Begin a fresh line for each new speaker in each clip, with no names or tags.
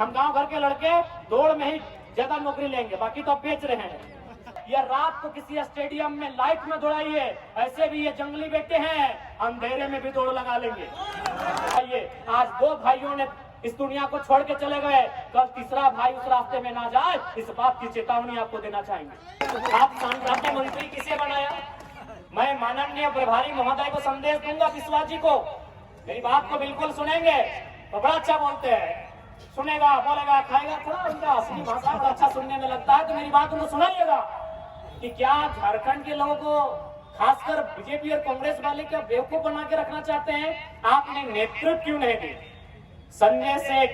हम गांव घर के लड़के दौड़ में ही ज्यादा नौकरी लेंगे, बाकी तो आप बेच रहे हैं। ये रात को किसी स्टेडियम में लाइट में दौड़ाइए, ऐसे भी ये जंगली बेटे हैं, अंधेरे में भी दौड़ लगा लेंगे। आज दो भाइयों ने इस दुनिया को छोड़ के चले गए, कल तीसरा भाई उस रास्ते में ना जाए, इस बात की चेतावनी आपको देना चाहेंगे। आप संक्रांति मंत्री किसे बनाया? मैं माननीय प्रभारी महोदय को संदेश दूंगा, विश्वास जी को, मेरी बात को बिल्कुल सुनेंगे तो बड़ा अच्छा बोलते हैं, सुनेगा, बोलेगा, खाएगा, थोड़ा उनका असली भाषा बड़ा अच्छा सुनने में लगता है, तो मेरी बात उनको सुनाइएगा कि क्या झारखंड के लोगों को, खासकर बीजेपी और कांग्रेस वाले, क्या बेवकूफ बना के रखना चाहते हैं? आपने नेतृत्व क्यों नहीं दी? संजय सेठ,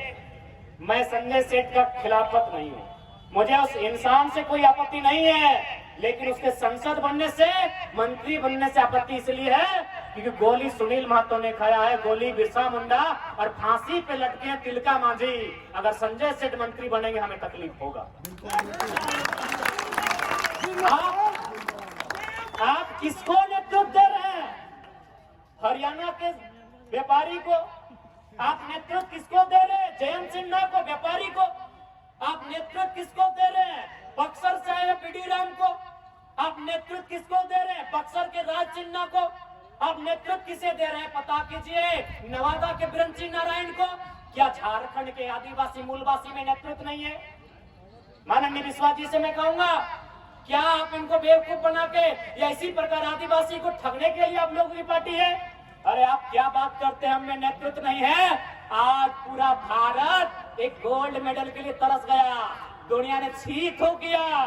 मैं संजय सेठ का खिलाफत नहीं हूँ, मुझे उस इंसान से कोई आपत्ति नहीं है, लेकिन उसके संसद बनने से, मंत्री बनने से आपत्ति इसलिए है क्योंकि गोली सुनील महतो ने खाया है, गोली बिरसा मुंडा, और फांसी पे लटके हैं तिलका मांझी। अगर संजय सेठ मंत्री बनेंगे हमें तकलीफ होगा। आप किसको नेतृत्व दे रहे हैं? हरियाणा के व्यापारी को आप नेतृत्व किसको दे रहे हैं? जयंत सिन्हा को, व्यापारी को आप नेतृत्व किसको दे रहे हैं? बक्सर से आए पीडी राम को आप नेतृत्व किसको दे रहे हैं? बक्सर के राज सिन्हा को आप नेतृत्व किसे दे रहे हैं? पता कीजिए। नवादा के बिरंची नारायण को। क्या झारखंड के आदिवासी मूलवासी में नेतृत्व नहीं है? माननीय विश्वास जी से मैं कहूंगा, क्या आप इनको बेवकूफ बना के या इसी प्रकार आदिवासी को ठगने के लिए आप लोगों की पार्टी है? अरे आप क्या बात करते हैं, हमें नेतृत्व नहीं है। आज पूरा भारत एक गोल्ड मेडल के लिए तरस गया, दुनिया ने छीत हो गया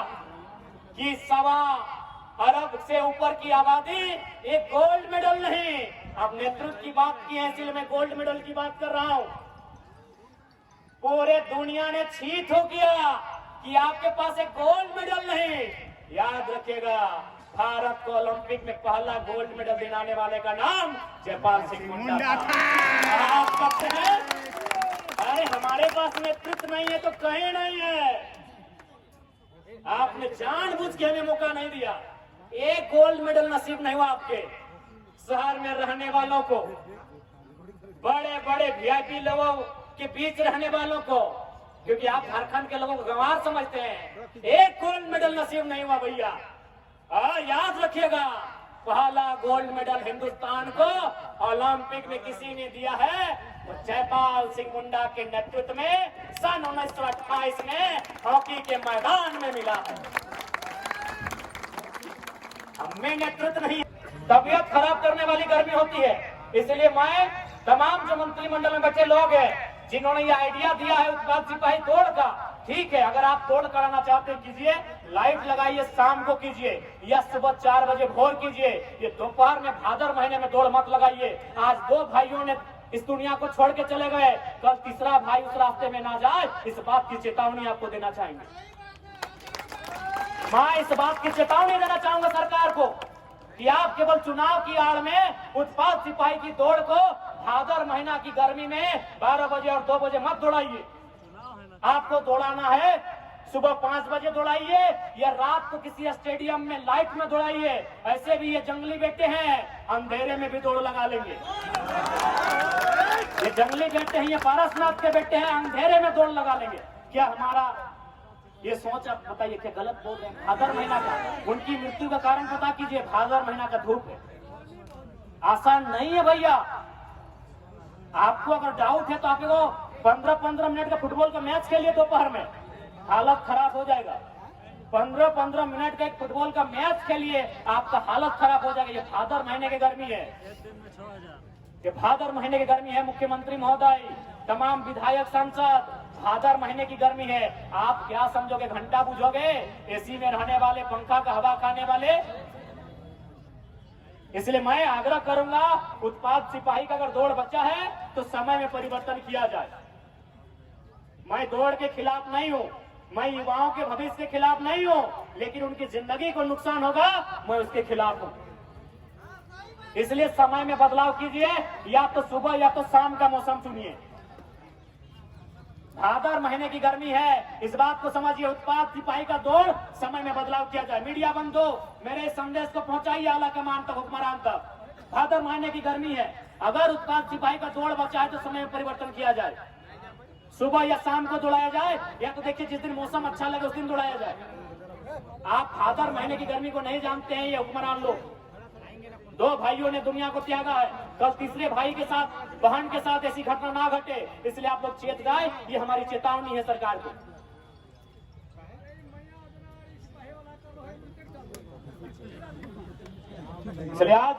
कि 1.25 अरब से ऊपर की आबादी एक गोल्ड मेडल नहीं। आप नेतृत्व की बात की है, इसलिए मैं गोल्ड मेडल की बात कर रहा हूं। पूरे दुनिया ने छीत हो गया कि आपके पास एक गोल्ड मेडल नहीं। याद रखिएगा, भारत को ओलंपिक में पहला गोल्ड मेडल दिलाने वाले का नाम जयपाल सिंह मुंडा था। आप कहते हैं अरे हमारे पास नेतृत्व नहीं है, तो कहीं नहीं है। आपने जानबूझ के हमें मौका नहीं दिया, एक गोल्ड मेडल नसीब नहीं हुआ आपके। शहर में रहने वालों को, बड़े बड़े वीआईपी लोगों के बीच रहने वालों को, क्योंकि आप झारखंड के लोगों को गंवार समझते हैं, एक गोल्ड मेडल नसीब नहीं हुआ भैया। याद रखिएगा, पहला गोल्ड मेडल हिंदुस्तान को ओलंपिक में किसी ने दिया है, तो जयपाल सिंह मुंडा के नेतृत्व में सन 1928 में हॉकी के मैदान में मिला है। हमें नेतृत्व नहीं। तबीयत खराब करने वाली गर्मी होती है, इसलिए मैं तमाम जो मंत्रिमंडल में बैठे लोग हैं जिन्होंने ये आइडिया दिया है उत्पाद सिपाही तोड़ का, ठीक है, अगर आप तोड़ कराना चाहते हैं कीजिए, लाइट लगाइए, शाम को कीजिए या सुबह 4 बजे भोर कीजिए। ये दोपहर में भादर महीने में दौड़ मत लगाइए। आज दो भाइयों ने इस दुनिया को छोड़ के चले गए, कल तीसरा भाई उस रास्ते में ना जाए, इस बात की चेतावनी आपको देना चाहेंगे। मैं इस बात की चेतावनी देना चाहूंगा सरकार को कि आप केवल चुनाव की आड़ में उत्पाद सिपाही की दौड़ को भादर महीना की गर्मी में 12 बजे और 2 बजे मत दौड़ाइए। आपको दौड़ाना है सुबह 5 बजे दौड़ाइए या रात को किसी स्टेडियम में लाइट में दौड़ाइए। ऐसे भी ये जंगली बेटे हैं, अंधेरे में भी दौड़ लगा लेंगे। ये जंगली बेटे हैं, ये पारसनाथ के बेटे हैं, अंधेरे में दौड़ लगा लेंगे। क्या हमारा ये सोच, आप बताइए क्या गलत बोल रहे हैं? भादर महीना का उनकी मृत्यु का कारण पता कीजिए, भादर महीना का धूप है, आसान नहीं है भैया। आपको अगर डाउट है तो आपको 15-15 मिनट का फुटबॉल का मैच खेलिए दोपहर में, हालत खराब हो जाएगा। 15-15 मिनट का एक फुटबॉल का मैच खेलिए, आपका हालत खराब हो जाएगा। ये भादर महीने की गर्मी है, ये भादर महीने की गर्मी है। मुख्यमंत्री महोदय, तमाम विधायक, सांसद, भादर महीने की गर्मी है। आप क्या समझोगे, घंटा बुझोगे? एसी में रहने वाले, पंखा का हवा खाने वाले। इसलिए मैं आग्रह करूंगा, उत्पाद सिपाही का अगर दौड़ बचा है तो समय में परिवर्तन किया जाए। मैं दौड़ के खिलाफ नहीं हूं, मैं युवाओं के भविष्य के खिलाफ नहीं हूं, लेकिन उनकी जिंदगी को नुकसान होगा, मैं उसके खिलाफ हूं। इसलिए समय में बदलाव कीजिए, या तो सुबह या तो शाम का मौसम चुनिए। भादर महीने की गर्मी है, इस बात को समझिए। उत्पाद सिपाही का दौड़, समय में बदलाव किया जाए। मीडिया बंधु, मेरे संदेश को पहुंचाइए आला कमान तक, हुक्मरान तक। भादर महीने की गर्मी है, अगर उत्पाद सिपाही का दौड़ बचा है तो समय में परिवर्तन किया जाए। सुबह या शाम को दौड़ाया जाए, या तो देखिए जिस दिन मौसम अच्छा लगे उस दिन दौड़ाया जाए। आप भादर महीने की गर्मी को नहीं जानते हैं ये हुक्मरान लोग। 2 भाइयों ने दुनिया को त्यागा है, कल तीसरे भाई के साथ, बहन के साथ ऐसी घटना ना घटे, इसलिए आप लोग चेत जाए, ये हमारी चेतावनी है सरकार को। इसलिए आज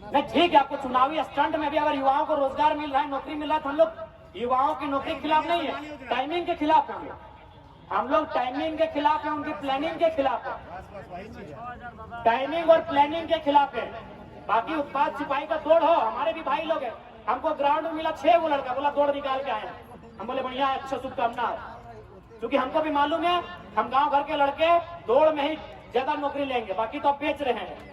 नहीं, ठीक है, आपको चुनावी स्टंट में भी अगर युवाओं को रोजगार मिल रहा है, नौकरी मिल रहा है, तो हम लोग युवाओं की नौकरी के खिलाफ नहीं है, टाइमिंग के खिलाफ हैं हम लोग टाइमिंग के खिलाफ है, उनकी प्लानिंग के खिलाफ है, टाइमिंग और प्लानिंग के खिलाफ है। बाकी उत्पाद सिपाही का दौड़ हो, हमारे भी भाई लोग हैं, हमको ग्राउंड में मिला 6 वो लड़का, बोला दौड़ निकाल के आए, हम बोले बढ़िया, अच्छा शुभकामना है, क्योंकि हमको भी मालूम है हम गांव घर के लड़के दौड़ में ही ज्यादा नौकरी लेंगे, बाकी तो अब बेच रहे हैं।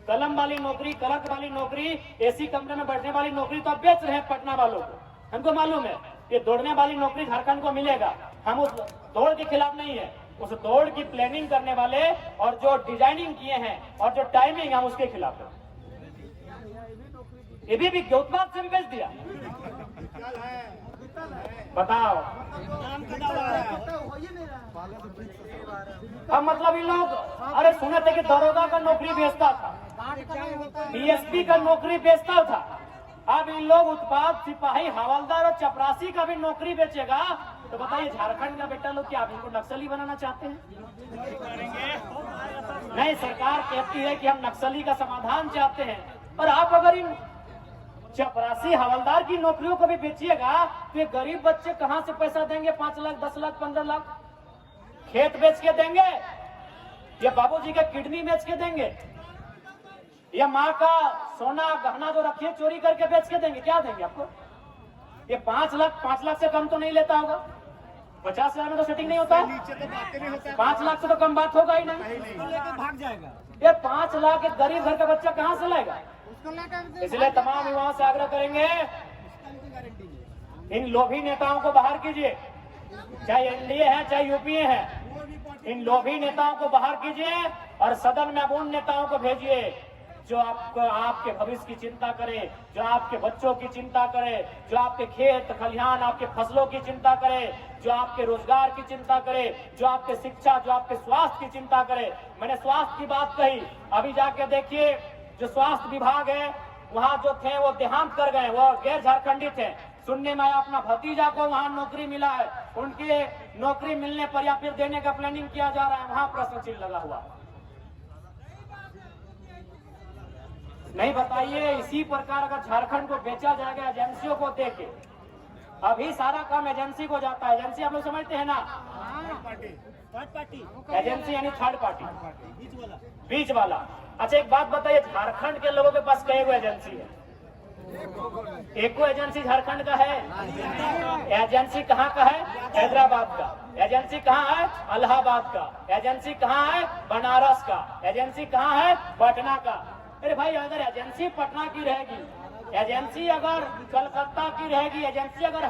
कलम वाली नौकरी, क्लर्क वाली नौकरी, एसी कमरे में बैठने वाली नौकरी तो अब बेच रहे हैं पटना वालों को, हमको मालूम है ये दौड़ने वाली नौकरी झारखंड को मिलेगा। हम उस दौड़ के खिलाफ नहीं है, उस दौड़ की प्लानिंग करने वाले और जो डिजाइनिंग किए हैं और जो टाइमिंग है उसके खिलाफ है। ये भी उत्पाद से भी बेच दिया, बताओ। अब मतलब इन लोग, अरे सुने थे कि दरोगा का नौकरी बेचता था, डीएसपी का नौकरी बेचता था, अब इन लोग उत्पाद सिपाही, हवलदार और चपरासी का भी नौकरी बेचेगा, तो बताइए झारखंड का बेटा लोग क्या आप इनको नक्सली बनाना चाहते हैं? नहीं, सरकार कहती है कि हम नक्सली का समाधान चाहते हैं, और आप अगर इन चपरासी हवलदार की नौकरियों को भी बेचिएगा तो ये गरीब बच्चे कहां से पैसा देंगे? 5 लाख, 10 लाख, 15 लाख खेत बेच के देंगे, या बाबूजी का किडनी बेच के देंगे, या माँ का सोना गहना जो रखिए चोरी करके बेच के देंगे? क्या देंगे आपको? ये 5 लाख से कम तो नहीं लेता होगा, 50,000 में तो सेटिंग नहीं होता है, 5 लाख से तो कम बात होगा ही नहीं,
भाग जाएगा।
ये 5 लाख एक गरीब घर का बच्चा कहां से लाएगा? इसलिए तमाम युवाओं से आग्रह करेंगे, इन लोभी नेताओं को बाहर कीजिए, चाहे एनडीए है चाहे यूपीए है, इन लोभी नेताओं को बाहर कीजिए और सदन में अब उन नेताओं को भेजिए जो आपको, आपके भविष्य की चिंता करे, जो आपके बच्चों की चिंता करे, जो आपके खेत खलिहान, आपके फसलों की चिंता करे, जो आपके रोजगार की चिंता करे, जो आपके शिक्षा, जो आपके स्वास्थ्य की चिंता करे। मैंने स्वास्थ्य की बात कही, अभी जाके देखिए जो स्वास्थ्य विभाग है वहाँ जो थे वो देहांत कर गए, वो गैर झारखंडी थे। सुनने में अपना भतीजा को वहाँ नौकरी मिला है, उनके नौकरी मिलने पर या फिर देने का प्लानिंग किया जा रहा है, वहाँ प्रश्न चिन्ह लगा हुआ। नहीं बताइए, इसी प्रकार अगर झारखंड को बेचा जाएगा एजेंसियों को देके, अभी सारा काम एजेंसी को जाता है। एजेंसी आप लोग समझते हैं ना, एजेंसी यानी थर्ड पार्टी, बीच वाला। अच्छा एक बात बताइए, झारखंड के लोगों के पास कई गो एजेंसी है? एक को एजेंसी झारखंड का है? एजेंसी कहाँ का है? हैदराबाद का। एजेंसी कहाँ है? इलाहाबाद का। एजेंसी कहाँ है? बनारस का। एजेंसी कहाँ है? पटना का। अरे भाई, अगर एजेंसी पटना की रहेगी, एजेंसी अगर कलकत्ता की रहेगी, एजेंसी अगर